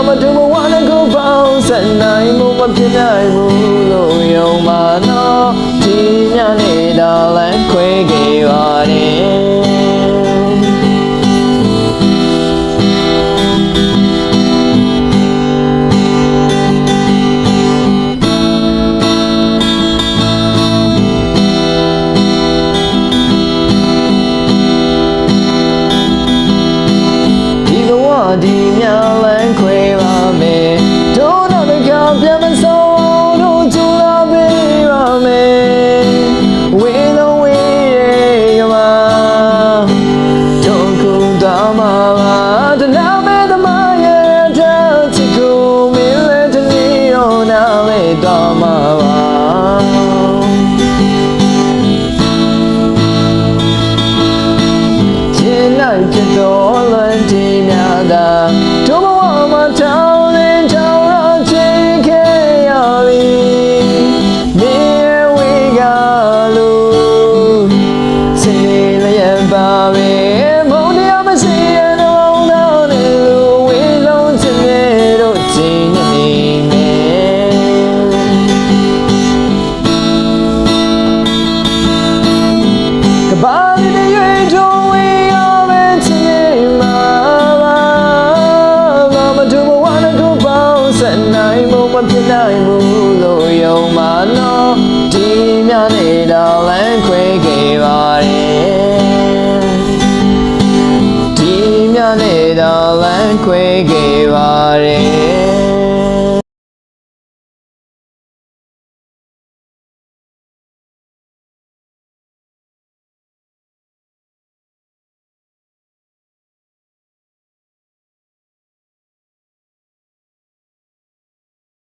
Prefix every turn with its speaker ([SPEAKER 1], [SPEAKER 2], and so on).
[SPEAKER 1] မတူမဝါနဲ့ကိုပေါင်းဆက်နိုင်မှုမဖြစ်နိုင်ဘူးလို့ယုံပါနော်ဒီညနေတော့လမ်းခွဲခဲ့ပါတယ်ဒီမြလန်းခွေပါမယ်တို့တော့ကပြန်မဆုံးတို့ကြိုးလာပေးပါမယ်ဝေးလုံးဝေးရမှာတို့ကူတော်မှာပါတနာမဲ့သမားရဲ့တဲ့ချစ်ကိုမင်းလည်းတနေ့တော့နားလေတော်မှာပါချင်းလိုက်ပြတော်လွန်ဒီများသာတို့ဘဝမှာထောင်းနေထောင်းတော့ချိန်ခဲ့ရပြီနေဝေးကလို့စိတ်လျက်ပါပဲမုန်းတရားမရှိရတော့တော့နေလို့ဝေးလုံးချင်တဲ့တို့ချိန်နေမယ်ကဘာလေးရွေးတို့နိုင်မှုမဖြစ်နိုင်ဘူးလို့ယုံပါနော်ဒီညနေတော့လမ်းခွဲခဲ့ပါတယ်ဒီညနေတော့လမ်းခွဲခဲ့ပါတယ်